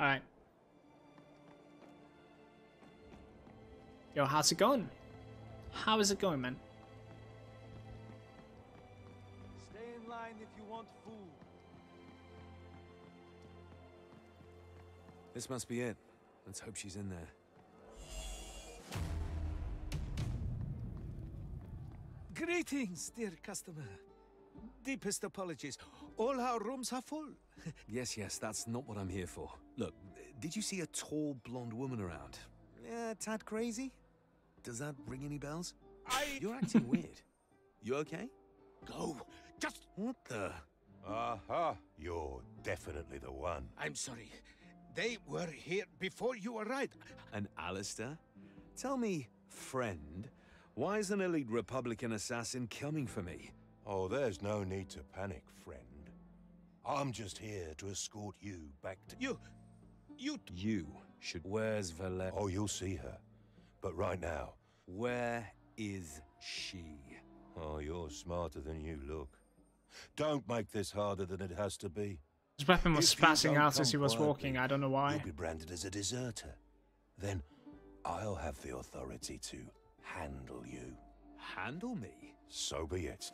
Alright. Yo, how's it going? How is it going, man? Stay in line if you want food. This must be it. Let's hope she's in there. Greetings, dear customer. Deepest apologies. All our rooms are full. Yes, that's not what I'm here for. Look, did you see a tall blonde woman around? Tad crazy? Does that ring any bells? You're acting weird. You okay? Go. Just... What the? Aha, you're definitely the one. I'm sorry. They were here before you arrived. And Alistair? Tell me, friend, why is an elite Republican assassin coming for me? Oh, there's no need to panic, friend. I'm just here to escort you back to... You should... Where's Valette? Oh, you'll see her. But right now... Where is she? Oh, you're smarter than you look. Don't make this harder than it has to be. His weapon was If you spazzing don't out as he come was quietly, walking. I don't know why. You'll be branded as a deserter. Then I'll have the authority to handle you. Handle me? So be it.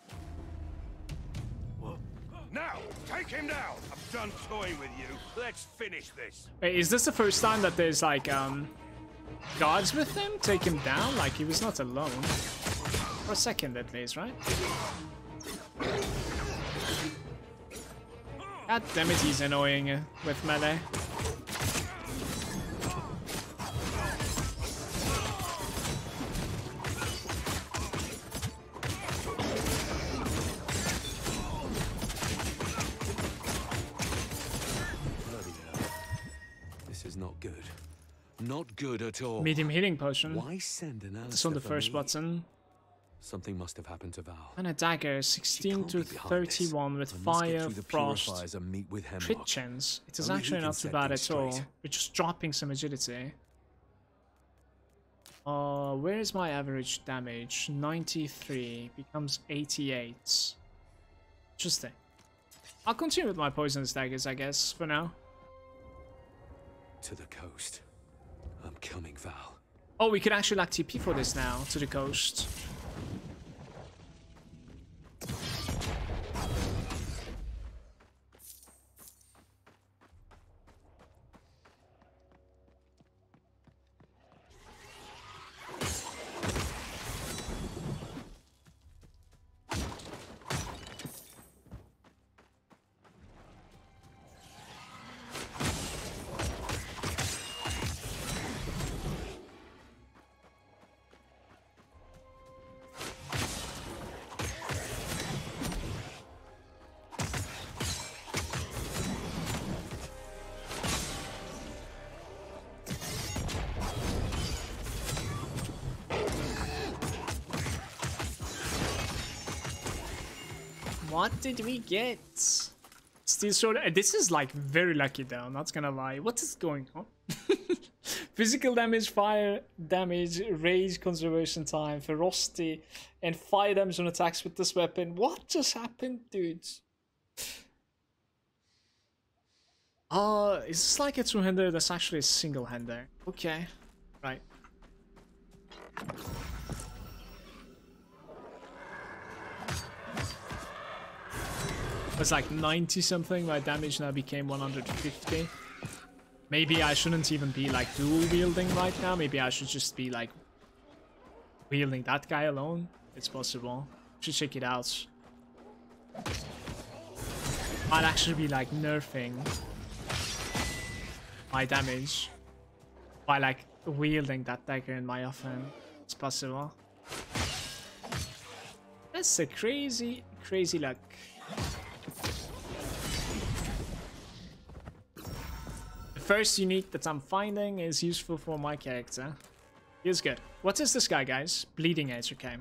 Now, take him down! I'm done toying with you. Let's finish this. Wait, is this the first time that there's like guards with him? Take him down? Like he was not alone. For a second at least, right? God damn it, he's annoying with melee. Not good. Not good at all. Medium healing potion. Why send an Alistair This on the for first me? button. Something must have happened to Val. And a dagger, 16 to 31 with fire, frost, and meet with crit chance. It is Only he actually can not too set bad things at all. straight. We're just dropping some agility. Where is my average damage? 93 becomes 88. Interesting. I'll continue with my poisonous daggers, I guess, for now. To the coast. I'm coming, Val. Oh, we could actually like TP for this now, to the coast. What did we get? Steel sword. This is like very lucky though, I'm not gonna lie. What is going on? Physical damage, fire damage, rage conservation time, ferocity, and fire damage on attacks with this weapon. What just happened, dudes? Is this like a two-hander? That's actually a single-hander. Okay, right. It was like 90 something, my damage now became 150. Maybe I shouldn't even be like dual wielding right now, maybe I should just be like wielding that guy alone. It's possible. Should check it out. Might actually be like nerfing my damage by like wielding that dagger in my offhand. It's possible. That's a crazy luck. The first unique that I'm finding is useful for my character. Feels good. What is this guy, guys? Bleeding Edge, okay.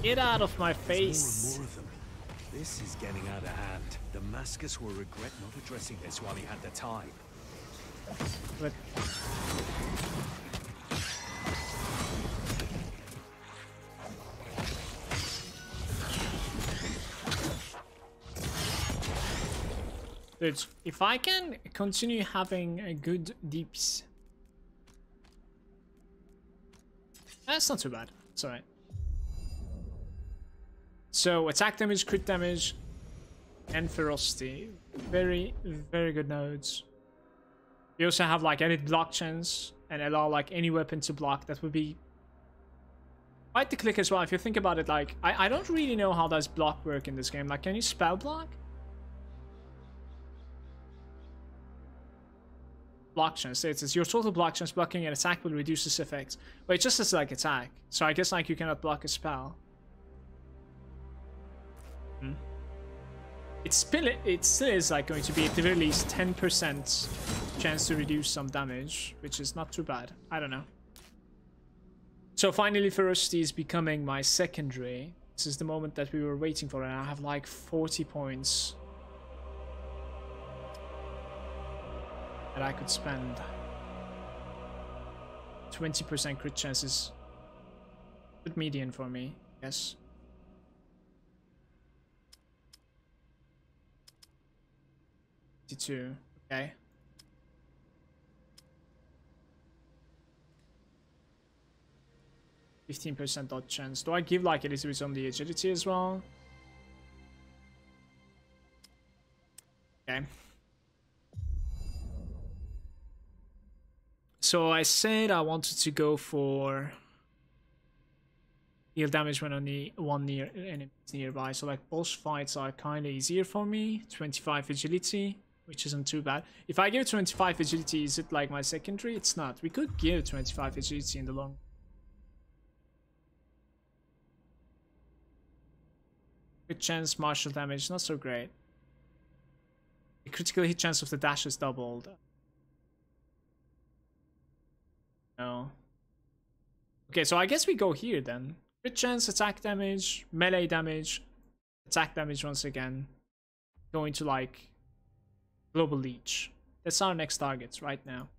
Get out of my There's face. more and more of them. This is getting out of hand. Damascus will regret not addressing this while he had the time. But dude, if I can continue having a good deeps, that's not too bad. It's alright. So attack damage, crit damage, and ferocity. Very, very good nodes. We also have like edit block chance and allow like any weapon to block. That would be quite the click as well. If you think about it, like I don't really know how does block work in this game. Like, can you spell block? Block chance. It says your total block chance blocking an attack will reduce this effect. But it just says like attack. So I guess like you cannot block a spell. It still is like going to be at the very least 10% chance to reduce some damage, which is not too bad. I don't know. So finally, ferocity is becoming my secondary. This is the moment that we were waiting for, and I have like 40 points that I could spend. 20% crit chances. Good median for me, yes. Okay. %15 odd chance. Do I give like a little bit on the agility as well? Okay. So I said I wanted to go for heal damage when only one enemy is nearby. So like boss fights are kind of easier for me. 25 agility, which isn't too bad. If I give 25 agility, is it like my secondary? It's not. We could give 25 agility in the long. Good chance, martial damage, not so great. The critical hit chance of the dash is doubled. No. Okay, so I guess we go here then. Crit chance, attack damage, melee damage, attack damage once again. Going to like global leech. That's our next target right now.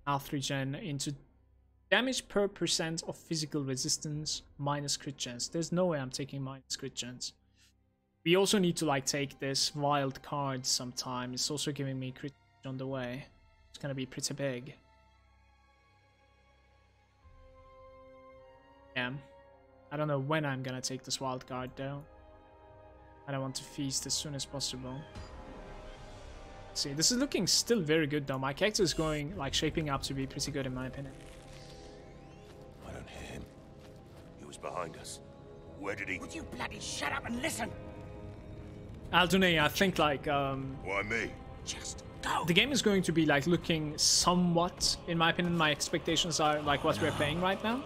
Health regen into damage per % of physical resistance minus crit chance. There's no way I'm taking minus crit chance. We also need to like take this wild card sometime. It's also giving me crit on the way. It's gonna be pretty big. Yeah. I don't know when I'm gonna take this wild card though. I don't want to feast as soon as possible. See, this is looking still very good though. My character is going, like, shaping up to be pretty good in my opinion. I don't hear him. He was behind us. Where did he... Would you bloody shut up and listen? Aldune, I think like Why me? Just go. the game is going to be like looking somewhat, in my opinion, my expectations are like what we're playing right now.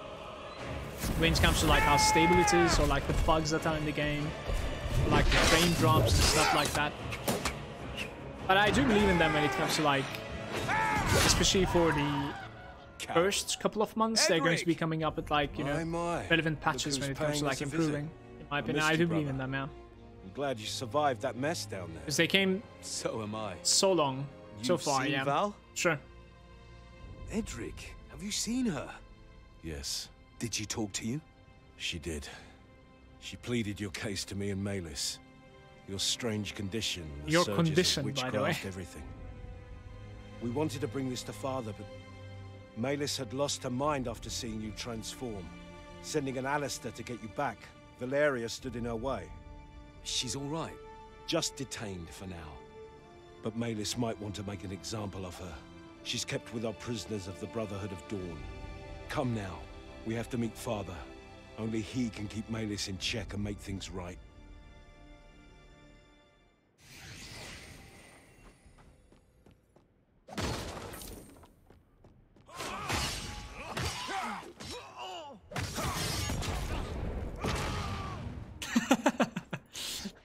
When it comes to like how stable it is, or like the bugs that are in the game, like the frame drops and stuff like that. But I do believe in them when it comes to like, especially for the first couple of months, they're going to be coming up with like, you know, relevant patches when it comes to like improving. In my opinion, I do believe in them, yeah. I'm glad you survived that mess down there. Because they came So am I. so long, so far, seen yeah. Val? Sure. Edric, have you seen her? Yes, Did she talk to you? she did. She pleaded your case to me and Malis. Your strange condition, the Your surges of condition, by the way. witchcraft, everything. We wanted to bring this to Father, but Malis had lost her mind after seeing you transform. Sending an Alistair to get you back, Valeria stood in her way. She's all right. Just detained for now. But Malis might want to make an example of her. She's kept with our prisoners of the Brotherhood of Dawn. Come now. We have to meet Father. Only he can keep Malis in check and make things right.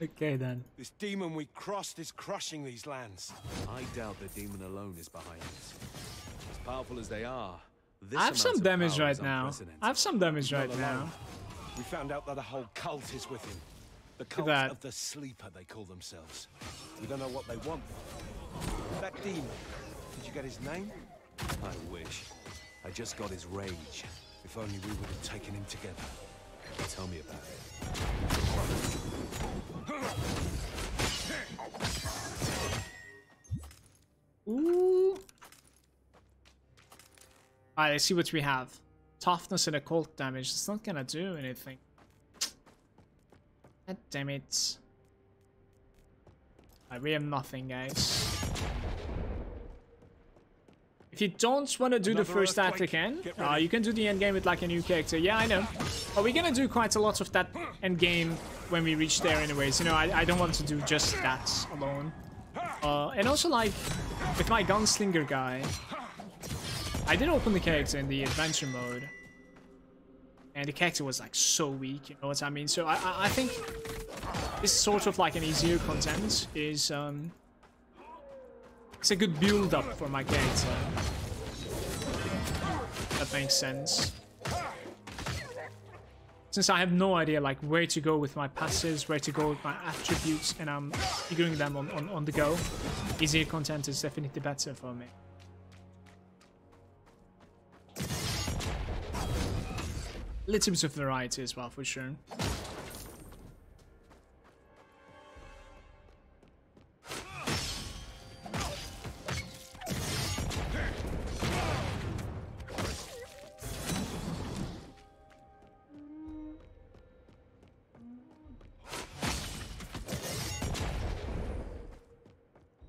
Okay then. This demon we crossed is crushing these lands. I doubt the demon alone is behind this. As powerful as they are, This I have some amount of damage power right is now. unprecedented. I have some damage Not right now. alone. We found out that a whole cult is with him. The cult that. of the Sleeper, they call themselves. We don't know what they want. That demon, did you get his name? I wish. I just got his rage. If only we would have taken him together. Tell me about it. Ooh. Alright, let's see what we have. Toughness and occult damage. It's not gonna do anything. God damn it. We have nothing, guys. If you don't want to do the first act again, you can do the end game with like a new character. Yeah, I know. But we're gonna do quite a lot of that end game when we reach there anyways. You know, I don't want to do just that alone. And also like, with my gunslinger guy, I did open the character in the adventure mode. And the character was like so weak, you know what I mean? So I think this sort of like an easier content is it's a good build up for my character. That makes sense. Since I have no idea like where to go with my passives, where to go with my attributes, and I'm figuring them on the go, easier content is definitely better for me. A little bit of variety as well, for sure.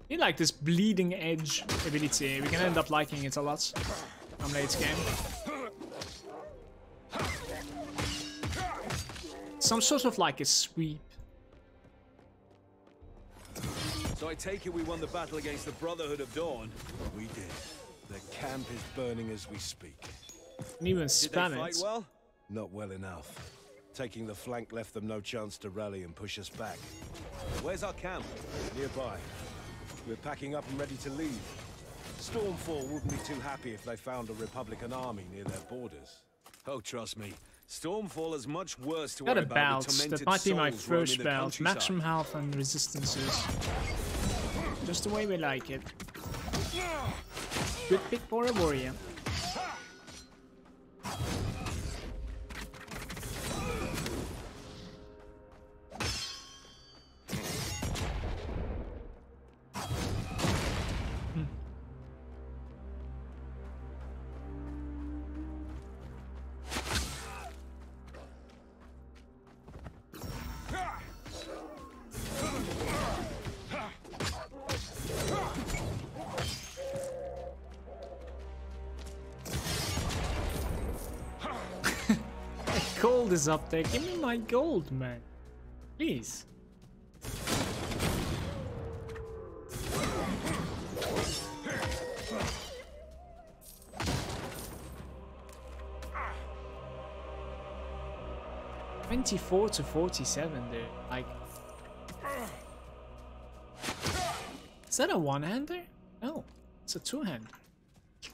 I like this bleeding edge ability. We can end up liking it a lot on late game. Some sort of like a sweep. So I take it we won the battle against the Brotherhood of Dawn? We did. The camp is burning as we speak. And even Did they spam fight it. well? Not well enough. Taking the flank left them no chance to rally and push us back. Where's our camp? Nearby. We're packing up and ready to leave. Stormfall wouldn't be too happy if they found a Republican army near their borders. Oh, trust me. Stormfall is much worse to Got worry a about belt. with tormented That might be my souls roaming first the belt. countryside. Maximum health and resistances. Just the way we like it. Good pick for a warrior. Gold is up there. Give me my gold, man. Please. $24 to $47, dude. Like, is that a one-hander? No, it's a two-hander. I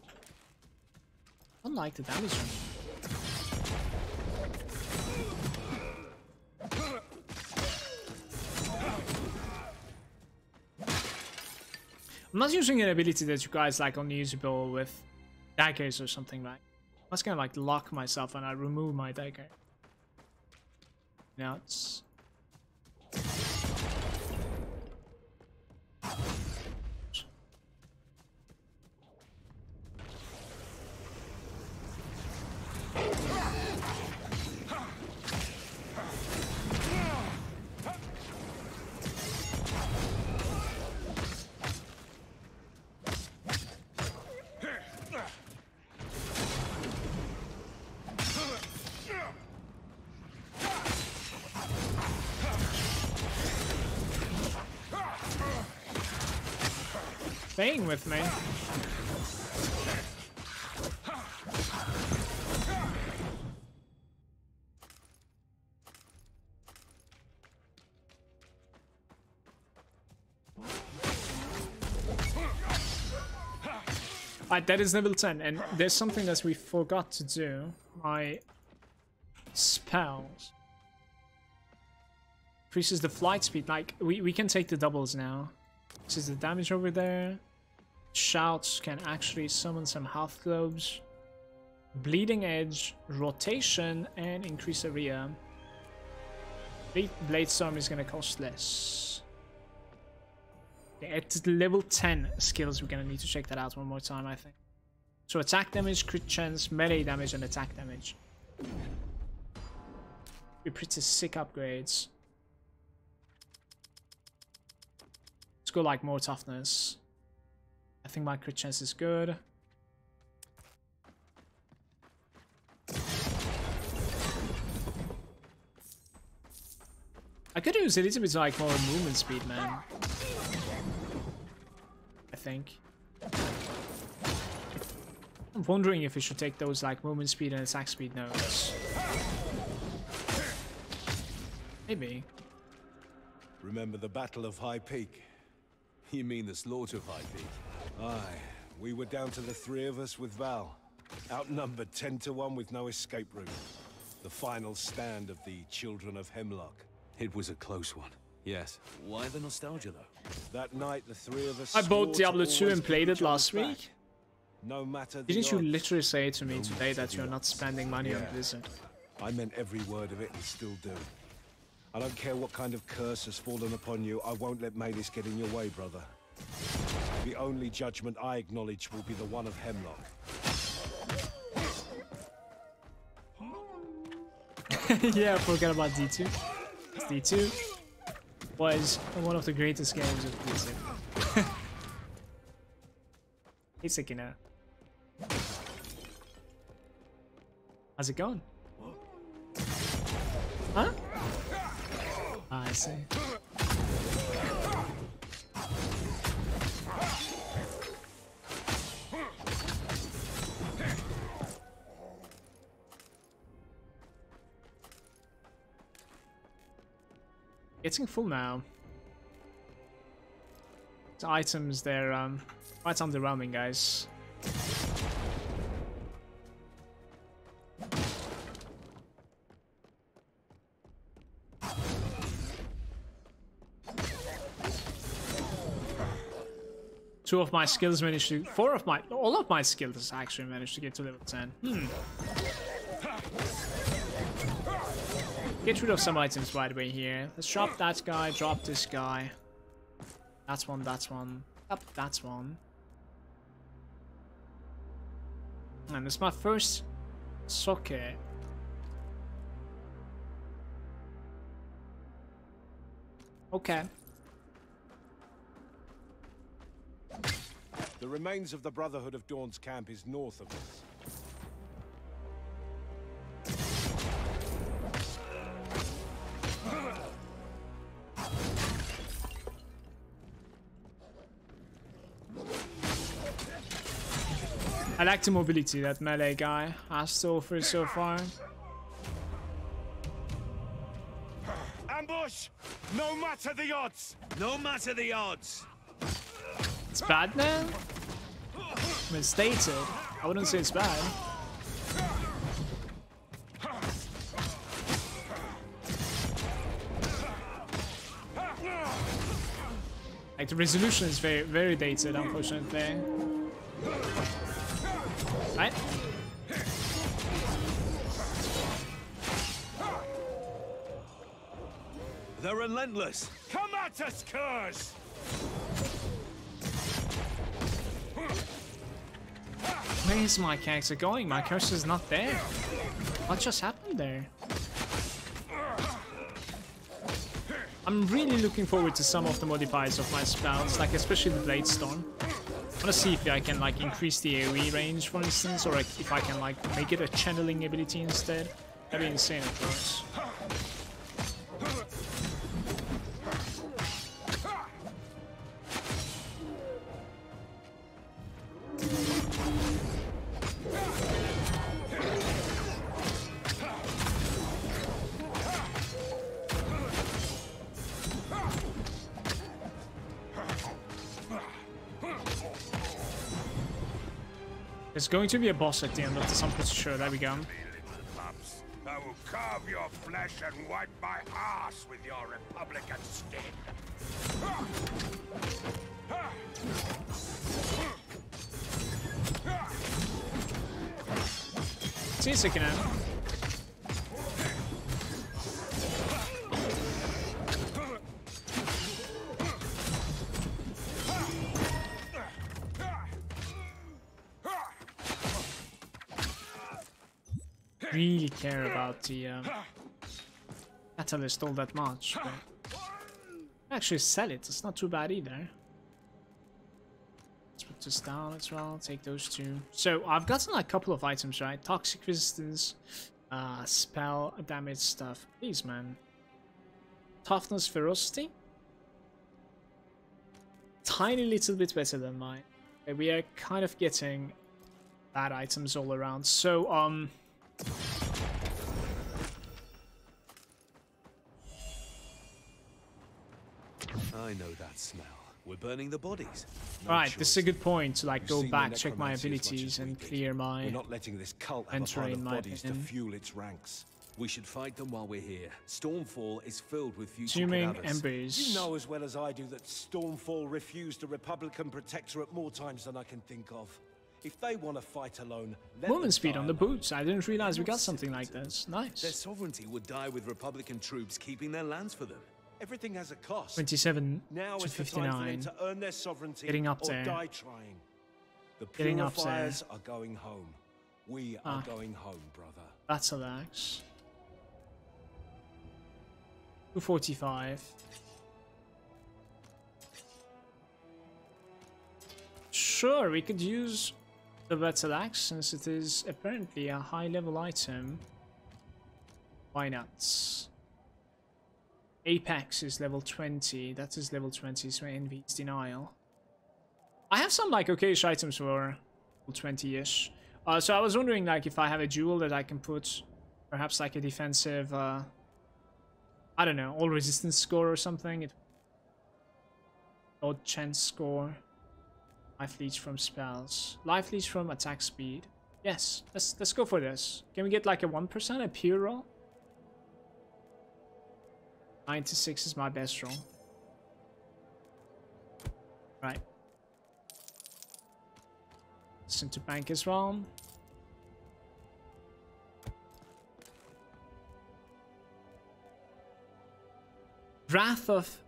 don't like the damage on it. I'm not using an ability that you guys like unusable with daggers or something like. I'm just gonna like lock myself and I remove my dagger. Now it's staying with me. Alright, that is level 10, and there's something that we forgot to do. My spells. Increases the flight speed. Like, we can take the doubles now. This is the damage over there. Shouts can actually summon some health globes. Bleeding edge, rotation, and increase area. BLADESTORM is gonna cost less. At level 10 skills, we're gonna need to check that out one more time, I think. So attack damage, crit chance, melee damage, and attack damage. Be pretty sick upgrades. Let's go like more toughness. I think my crit chance is good. I could use a little bit like more movement speed, man. I think. I'm wondering if we should take those like movement speed and attack speed notes. Maybe. Remember the Battle of High Peak? You mean the slaughter of High Peak? Aye. We were down to the 3 of us with Val. Outnumbered 10 to 1 with no escape route. The final stand of the Children of Hemlock. It was a close one. Yes. Why the nostalgia, though? That night, the 3 of us... I bought Diablo 2 and played it last week. No matter the Didn't you odds. literally say to me today that you're not spending money on Blizzard? I meant every word of it and still do. I don't care what kind of curse has fallen upon you, I won't let Malis get in your way, brother. The only judgment I acknowledge will be the one of Hemlock. Yeah, I forgot about D2. D2 was one of the greatest games of Blizzard. Hey, Sekina. How's it going? Huh? Ah, I see. Getting full now. The items, they're quite underwhelming, guys. Two of my skills managed to... all of my skills actually managed to get to level 10. Get rid of some items, by the way, here. Let's drop that guy, drop this guy. That's one, that's one. Up, that's one. And this is my first socket. Okay. The remains of the Brotherhood of Dawn's camp is north of us. I like the mobility that melee guy has to offer so far. Ambush! No matter the odds! No matter the odds! It's bad now? I mean, it's dated. I wouldn't say it's bad. Like, the resolution is very, very dated, unfortunately. Right? They're relentless! Come at us, curse! Where is my character going? My cursor's not there. What just happened there? I'm really looking forward to some of the modifiers of my spells, like especially the BLADESTORM. I want to see if I can like increase the AoE range, for instance, or like, if I can like make it a channeling ability instead. That'd be insane, of course. There's going to be a boss at the end of this, I'm pretty sure. There we go. I will carve your flesh and wipe my ass with your Republican skin. See you, second hand. Really care about the catalyst all that much, but actually sell it. It's not too bad either. Let's put this down as well. Take those two. So I've gotten like a couple of items, right? Toxic resistance, spell damage stuff. Please, man. Toughness, ferocity. Tiny little bit better than mine. Okay, we are kind of getting bad items all around. So I know that smell. We're burning the bodies. Alright, this is a good point to like go back, check my abilities, and clear my We're not letting this cult have a pile of bodies to fuel its ranks. We should fight them while we're here. Stormfall is filled with future consuming cadavers. embers. You know as well as I do that Stormfall refused a Republican protectorate more times than I can think of. If they want to fight alone, let Movement them speed die on the alone. boots. I didn't realize we got something like this. Their Nice. sovereignty would die with Republican troops keeping their lands for them. Everything has a cost. 27 Now to is the time for them 59. to earn their sovereignty Getting up or there. die trying. The Getting up purifiers are going home. We are going home, brother. That's a lax. 245. Sure, we could use the battle axe since it is apparently a high level item. Why not? Apex is level 20. That is level 20, so Envy's Denial. I have some like okayish items for 20-ish. So I was wondering like if I have a jewel that I can put perhaps like a defensive I don't know, all resistance score or something. Odd chance score. Life leech from spells. Life leech from attack speed. Yes, let's go for this. Can we get like a 1%, a pure roll? 96 is my best roll. Right. Listen to bank as well. Wrath of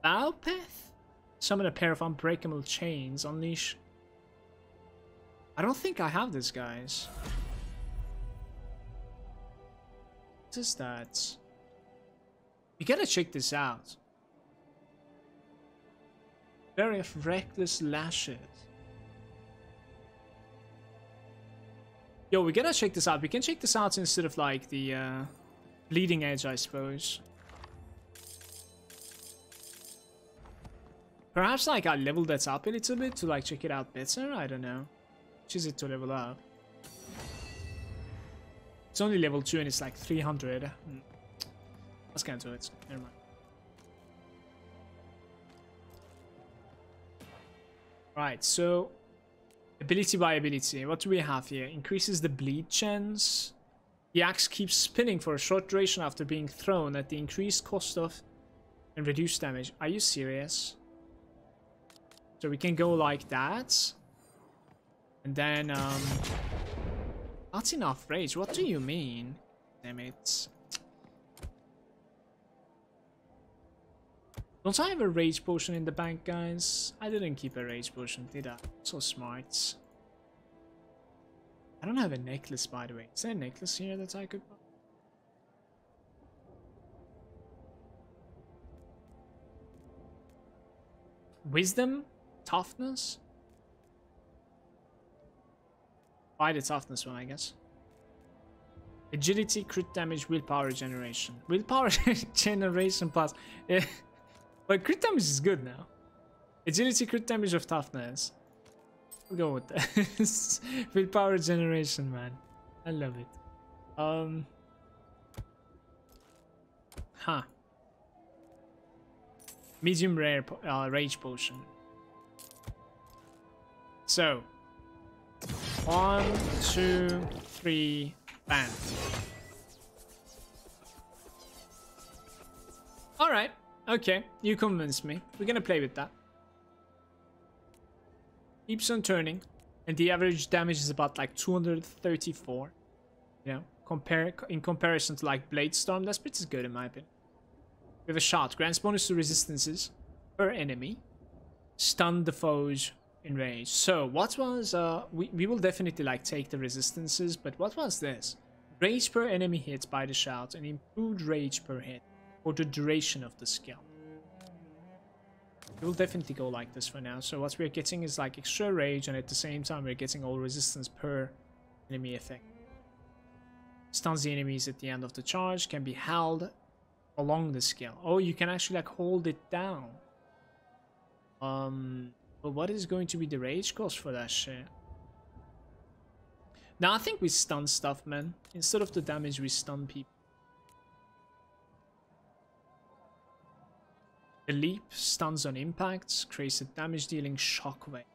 Baupeth? Summon a pair of unbreakable chains. Unleash. I don't think I have this, guys. What is that? You gotta check this out. Very of reckless lashes. Yo, we gotta check this out. We can check this out instead of like the bleeding edge, I suppose. Perhaps like I leveled that up a little bit to like check it out better. I don't know. Which is it to level up? It's only level 2 and it's like 300. Let's get into it. Never mind. Right, so ability by ability. What do we have here? Increases the bleed chance. The axe keeps spinning for a short duration after being thrown at the increased cost of and reduced damage. Are you serious? So we can go like that. And then, not enough rage. What do you mean? Damn it. Don't I have a rage potion in the bank, guys? I didn't keep a rage potion, did I? So smart. I don't have a necklace, by the way. Is there a necklace here that I could buy? Wisdom? Toughness? Buy the toughness one, I guess. Agility, crit damage, willpower generation. Willpower generation plus. Yeah. But crit damage is good now. Agility, crit damage of toughness. We'll go with that. Willpower generation, man. I love it. Huh. Medium rare rage potion. So 1, 2, 3, bam. Alright, okay, you convinced me. We're gonna play with that. Keeps on turning, and the average damage is about like 234. You know, in comparison to like BLADESTORM, that's pretty good in my opinion. We have a shot, grants bonus to resistances per enemy. Stun the foes in range. So what was we will definitely like take the resistances, but what was this? Rage per enemy hit by the shout and improved rage per hit for the duration of the skill. We will definitely go like this for now. So what we're getting is like extra rage, and at the same time we're getting all resistance per enemy effect. Stuns the enemies at the end of the charge, can be held along the skill. Oh, you can actually like hold it down. But what is going to be the rage cost for that shit? Now I think we stun stuff, man. Instead of the damage, we stun people. The leap stuns on impacts, creates a damage dealing shockwave.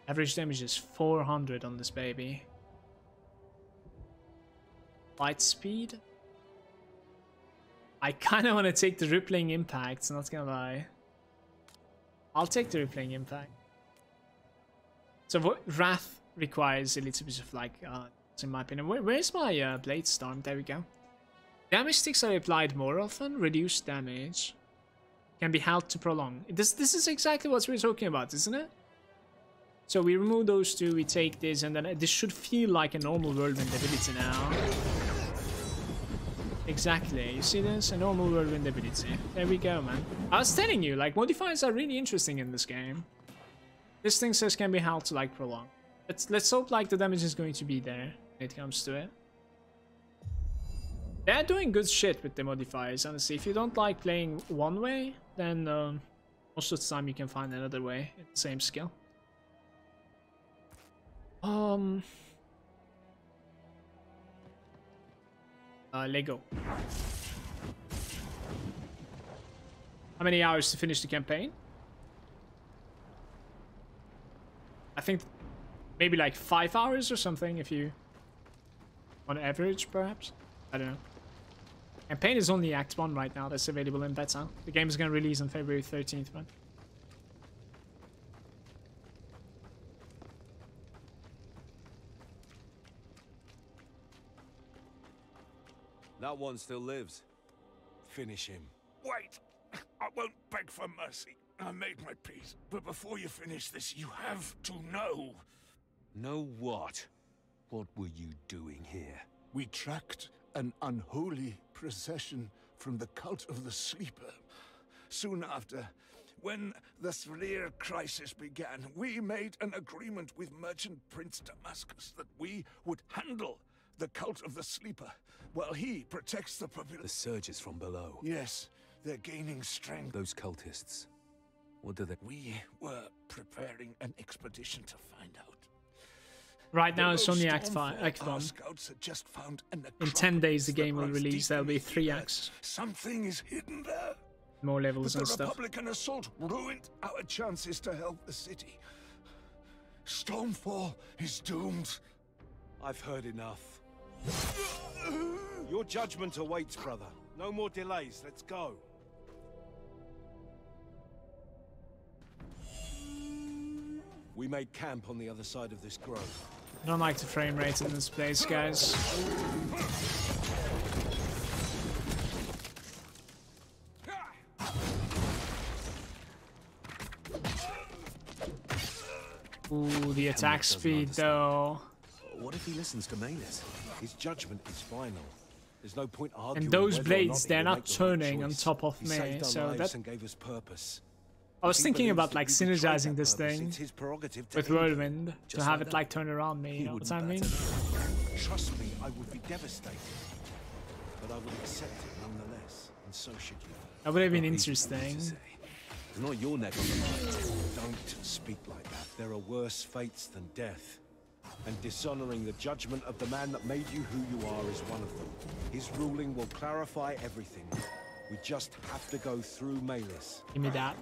Average damage is 400 on this baby. Light speed. I kind of want to take the rippling impacts, not gonna lie. I'll take the rippling impact. So what Wrath requires a little bit of like, in my opinion. Where's my BLADESTORM? There we go. Damage sticks are applied more often. Reduced damage. Can be held to prolong. This is exactly what we're talking about, isn't it? So we remove those two, we take this, and then this should feel like a normal whirlwind ability now. Exactly, you see this? A normal whirlwind ability. There we go, man. I was telling you, like, modifiers are really interesting in this game. This thing says can be held to, like, prolong. Let's hope, like, the damage is going to be there when it comes to it. They're doing good shit with the modifiers, honestly. If you don't like playing one way, then most of the time you can find another way in the same skill. Lego. How many hours to finish the campaign? I think maybe like 5 hours or something, if you on average, perhaps. I don't know. Campaign is only Act 1 right now. That's available in beta. The game is going to release on February 13th, man. That one still lives. Finish him. Wait! I won't beg for mercy. I made my peace. But before you finish this, you have to know. Know what? What were you doing here? We tracked an unholy procession from the cult of the Sleeper. Soon after, when the Sreer crisis began, we made an agreement with Merchant Prince Damascus that we would handle the cult of the Sleeper while he protects the population. The surges from below. Yes, they're gaining strength. Those cultists. What do they... We were preparing an expedition to find out. Right now it's only Act 1. Scouts had just found an In 10 days the game will release. There'll be 3 acts. Something is hidden there. More levels and The stuff. Republican assault ruined our chances to help the city. Stormfall is doomed. I've heard enough. Your judgment awaits, brother. No more delays. Let's go. We made camp on the other side of this grove. I don't like the frame rate in this place, guys. Ooh, the attack speed, though. What if he listens to Maylis? His judgment is final. There's no point arguing. And those whether or blades, not they're he'll not make the right turning on choice. top of He me, saved our so lives that... and gave us purpose. I was If he thinking believes about that like we betrayed synergizing that this purpose, thing it's his prerogative to with end it. Whirlwind to Just have like it that. like turn around me, you know what I mean? Trust me, I would be devastated. But I would accept it nonetheless, and so should you. That would have been Not easy for me to interesting. say. It's not your neck on the line. Don't speak like that. There are worse fates than death. And dishonoring the judgment of the man that made you who you are is one of them. His ruling will clarify everything. We just have to go through Maylis. Give me that.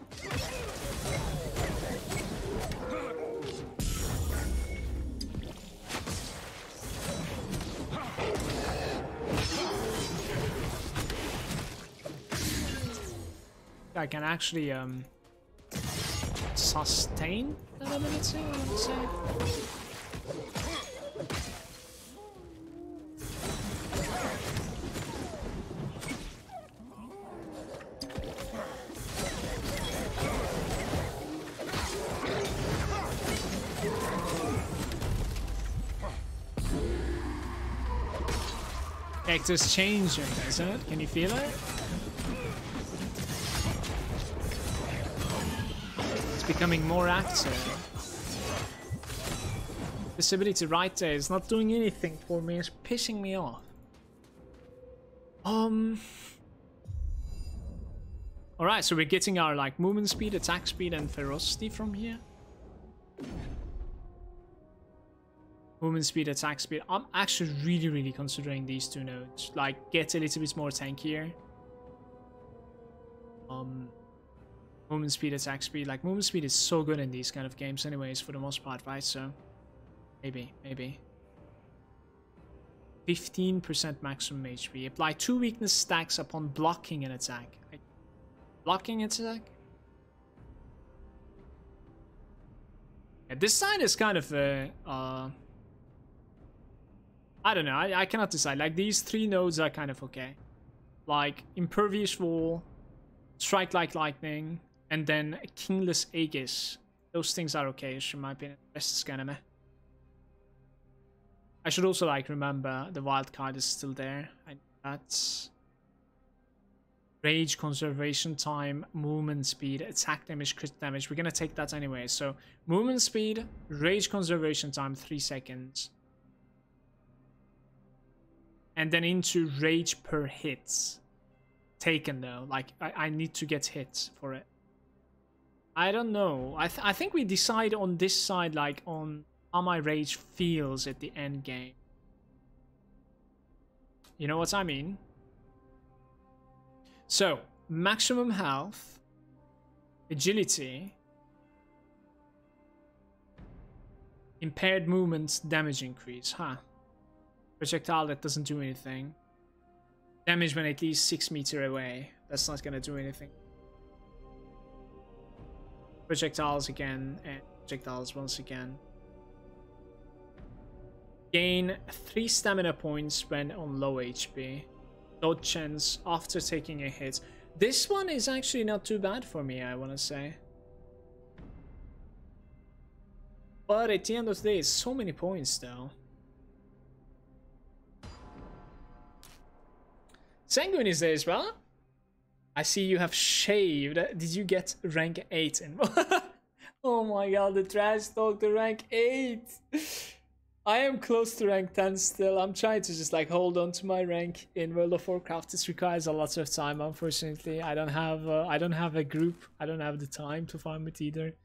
I can actually sustain that ability, I would say. Character's changing, isn't it? Can you feel it? It's becoming more active. This ability right there is not doing anything for me. It's pissing me off. Alright, so we're getting our like movement speed, attack speed, and ferocity from here. Movement speed, attack speed. I'm actually really considering these two nodes. Like, get a little bit more tankier. Movement speed, attack speed. Like, movement speed is so good in these kind of games anyways, for the most part, right? So, maybe. 15% maximum HP. Apply 2 weakness stacks upon blocking an attack. Like, blocking attack? Yeah, this side is kind of a... I don't know, I cannot decide. Like, these 3 nodes are kind of okay. Like, Impervious Wall, Strike Like Lightning, and then Kingless Aegis. Those things are okay, in my opinion. The rest is kind of meh. I should also, like, remember the wild card is still there. That's... Rage, Conservation Time, Movement Speed, Attack Damage, Crit Damage. We're gonna take that anyway. So, Movement Speed, Rage, Conservation Time, 3 seconds. And then into rage per hit. Taken though, like I need to get hit for it. I don't know. I think we decide on this side, like on how my rage feels at the end game. You know what I mean? So, maximum health, agility, impaired movement, damage increase, huh? Projectile that doesn't do anything. Damage when at least 6 meters away. That's not gonna do anything. Projectiles again, and projectiles once again. Gain 3 stamina points when on low HP. Dodge chance after taking a hit. This one is actually not too bad for me, I wanna say. But at the end of the day, it's so many points though. Sanguine is there as well. I see you have shaved. Did you get rank 8 in? Oh my god, the trash talk, the rank 8. I am close to rank 10 still. I'm trying to just like hold on to my rank in World of Warcraft. This requires a lot of time, unfortunately. I don't have a group. I don't have the time to farm it either.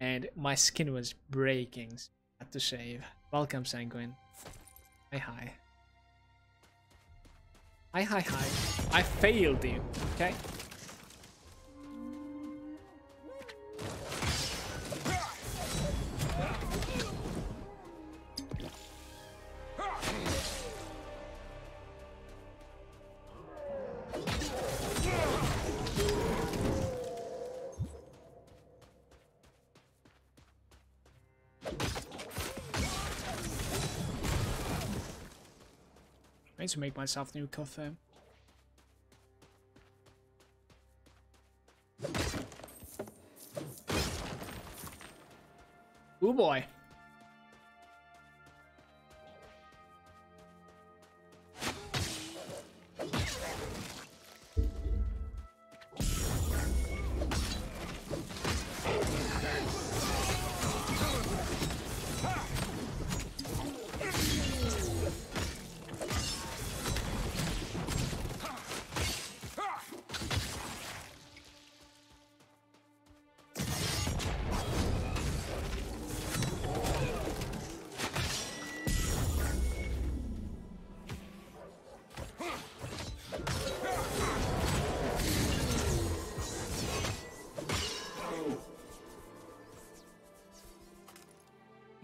And my skin was breaking. So I had to shave. Welcome, Sanguine. Hi. Hi. I failed you, okay? I need to make myself new coffee. Oh boy.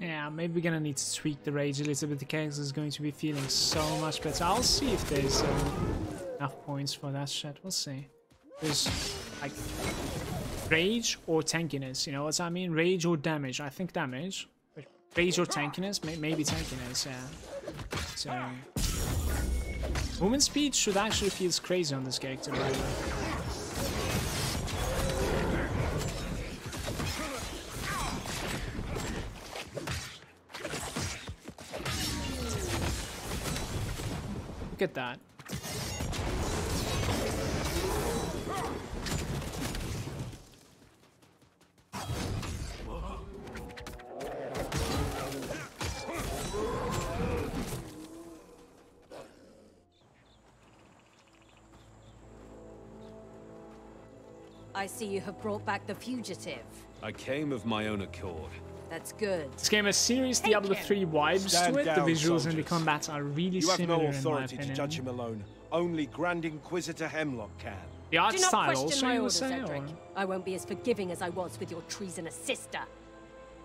Yeah, maybe we're gonna need to tweak the rage a little bit. The character is going to be feeling so much better. I'll see if there's enough points for that shit. We'll see. There's like rage or tankiness, you know what I mean? Rage or damage. I think damage. But rage or tankiness? Maybe tankiness, yeah. So movement speed should actually feel crazy on this character, by the way. Look at that. I see you have brought back the fugitive. I came of my own accord. That's good. This game has serious Diablo 3 vibes to it. The visuals soldiers. and the combats are really You have similar no in my authority to opinion. judge him alone. Only Grand Inquisitor Hemlock can. The art Do not style question also, my you would orders, say? Edric. Or? I won't be as forgiving as I was with your treasonous sister.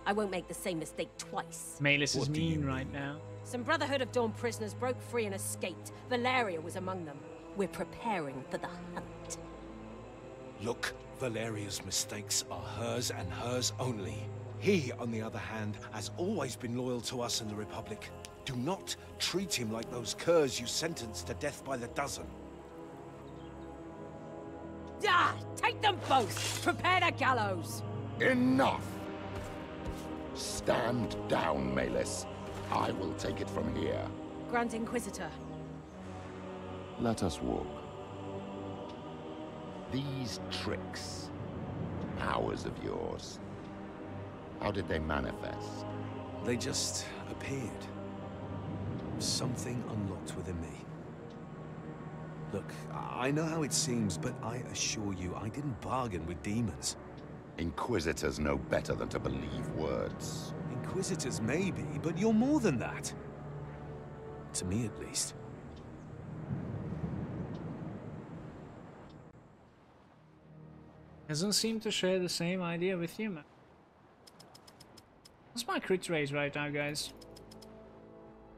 I won't make the same mistake twice. Malus is mean right now. Some Brotherhood of Dawn prisoners broke free and escaped. Valeria was among them. We're preparing for the hunt. Look, Valeria's mistakes are hers and hers only. He, on the other hand, has always been loyal to us and the Republic. Do not treat him like those curs you sentenced to death by the dozen. Ah! Take them both! Prepare the gallows! Enough! Stand down, Malus. I will take it from here. Grand Inquisitor. Let us walk. These tricks, powers of yours, how did they manifest? They just appeared. Something unlocked within me. Look, I know how it seems, but I assure you, I didn't bargain with demons. Inquisitors know better than to believe words. Inquisitors maybe, but you're more than that. To me, at least. Doesn't seem to share the same idea with you, man. What's my crit rate right now, guys?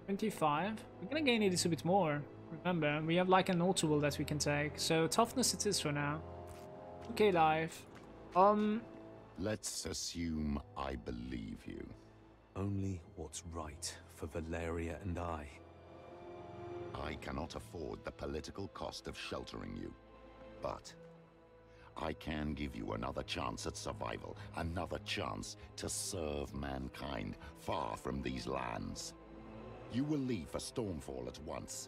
25. We're gonna gain a little bit more. Remember, we have like a notable that we can take. So toughness it is for now. Okay, life. Let's assume I believe you. Only what's right for Valeria and I. I cannot afford the political cost of sheltering you, but I can give you another chance at survival, another chance to serve mankind far from these lands. You will leave for Stormfall at once,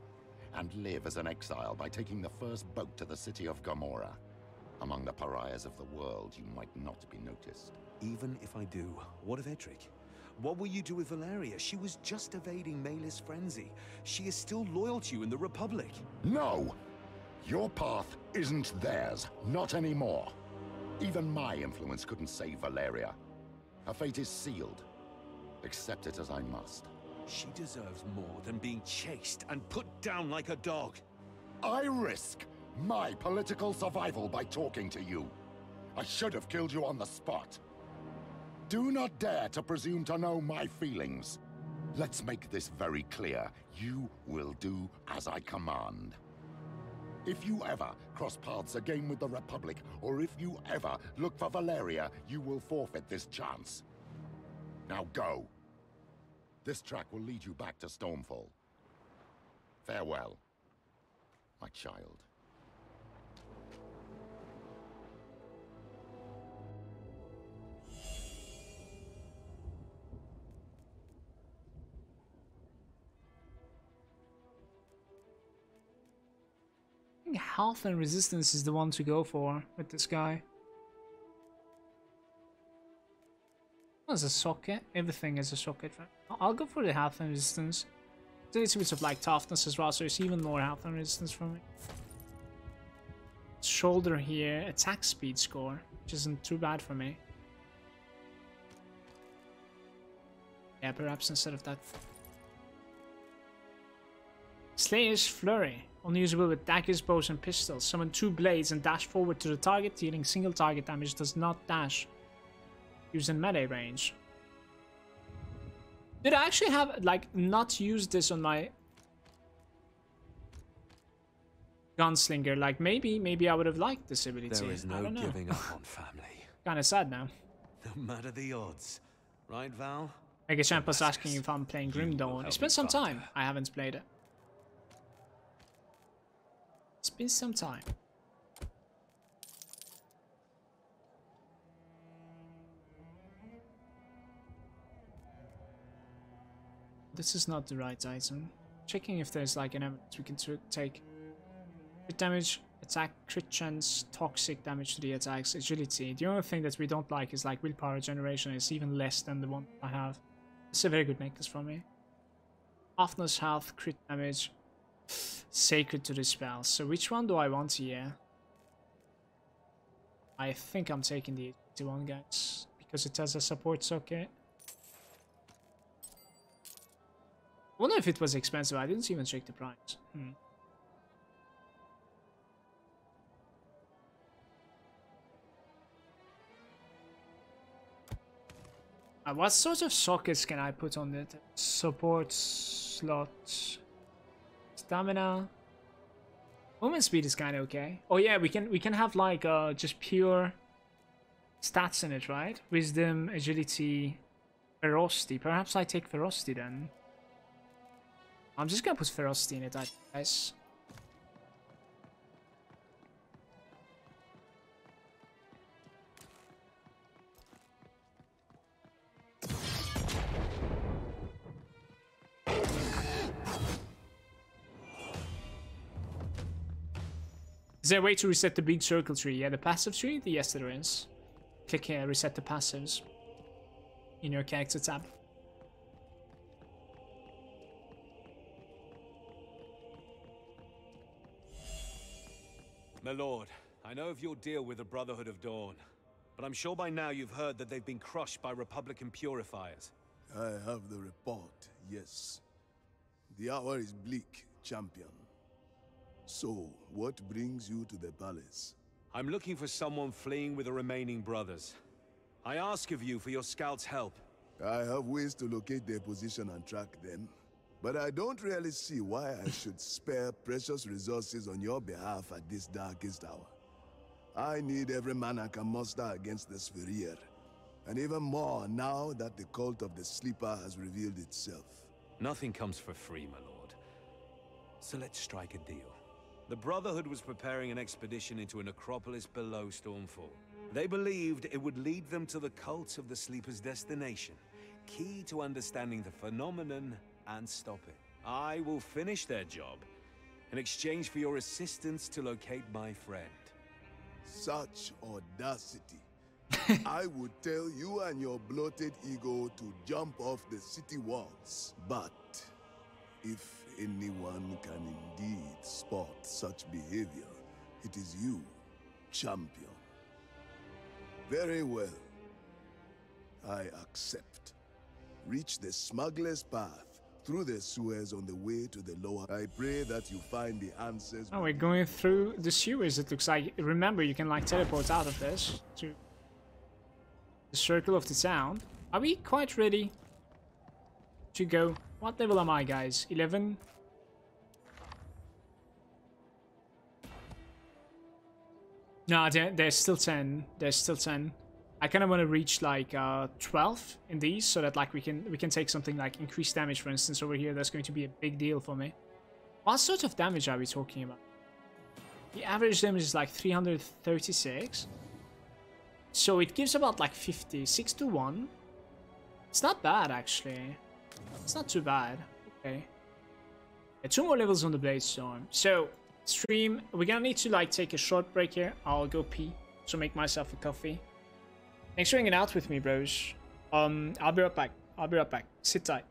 and live as an exile by taking the first boat to the city of Gomorrah. Among the pariahs of the world, you might not be noticed. Even if I do, what of Edric? What will you do with Valeria? She was just evading Malus' frenzy. She is still loyal to you in the Republic. No! Your path isn't theirs, not anymore. Even my influence couldn't save Valeria. Her fate is sealed. Accept it as I must. She deserves more than being chased and put down like a dog. I risk my political survival by talking to you. I should have killed you on the spot. Do not dare to presume to know my feelings. Let's make this very clear. You will do as I command. If you ever cross paths again with the Republic, or if you ever look for Valeria, you will forfeit this chance. Now go. This track will lead you back to Stormfall. Farewell, my child. I think health and resistance is the one to go for with this guy. There's a socket. Everything is a socket, right? I'll go for the health and resistance. There's a bit of like toughness as well, so it's even more health and resistance for me. Shoulder here, attack speed score, which isn't too bad for me. Yeah, perhaps instead of that. Slayer's Flurry. Only usable with daggers, bows, and pistols. Summon 2 blades and dash forward to the target, dealing single target damage. Does not dash. Use in melee range. Did I actually have, like, not used this on my gunslinger? Like, maybe I would have liked this ability. There is no giving up on family. Kind of sad now. No matter the odds. Right, Val? Mega Champ was asking if I'm playing Grim Dawn. It's been some time. I haven't played it. It's been some time. This is not the right item. Checking if there's like an evidence we can take. Crit damage, attack, crit chance, toxic damage to the attacks, agility. The only thing that we don't like is like willpower generation. It's even less than the one I have. It's a very good necklace from me. Toughness, health, crit damage, sacred to the spell. So which one do I want here? I think I'm taking the 81 guys because it has a support socket. I wonder if it was expensive. I didn't even check the price. What sort of sockets can I put on it? Support slot. Stamina. Movement speed is kind of okay. Oh yeah, we can have like just pure stats in it, right? Wisdom, agility, ferocity. Perhaps I take ferocity then. I'm just gonna put ferocity in it, guys. Is there a way to reset the big circle tree? Yeah, the passive tree? Yes, there is. Click here, reset the passives in your character tab. My lord, I know of your deal with the Brotherhood of Dawn, but I'm sure by now you've heard that they've been crushed by Republican purifiers. I have the report, yes. The hour is bleak, champion. So, what brings you to the palace? I'm looking for someone fleeing with the remaining brothers. I ask of you for your scouts' help. I have ways to locate their position and track them, but I don't really see why I should spare precious resources on your behalf at this darkest hour. I need every man I can muster against the Sphere, and even more now that the cult of the Sleeper has revealed itself. Nothing comes for free, my lord. So let's strike a deal. The Brotherhood was preparing an expedition into a necropolis below Stormfall. They believed it would lead them to the cult of the Sleeper's destination, key to understanding the phenomenon and stop it. I will finish their job in exchange for your assistance to locate my friend. Such audacity. I would tell you and your bloated ego to jump off the city walls. But if anyone can indeed spot such behavior, it is you, champion. Very well. I accept. Reach the smuggler's path through the sewers on the way to the lower. I pray that you find the answers. Oh, we're going through the sewers, it looks like. Remember, you can like teleport out of this to the circle of the town. Are we quite ready to go? What level am I, guys? 11? No, there's still 10. There's still 10. I kind of want to reach like 12 in these, so that like we can take something like increased damage, for instance, over here. That's going to be a big deal for me. What sort of damage are we talking about? The average damage is like 336. So it gives about like 50, 6 to 1. It's not bad, actually. It's not too bad. Okay. Yeah, 2 more levels on the BLADESTORM. So, stream, we're gonna need to like take a short break here. I'll go pee, so make myself a coffee. Thanks for hanging out with me, bros. I'll be right back. Sit tight.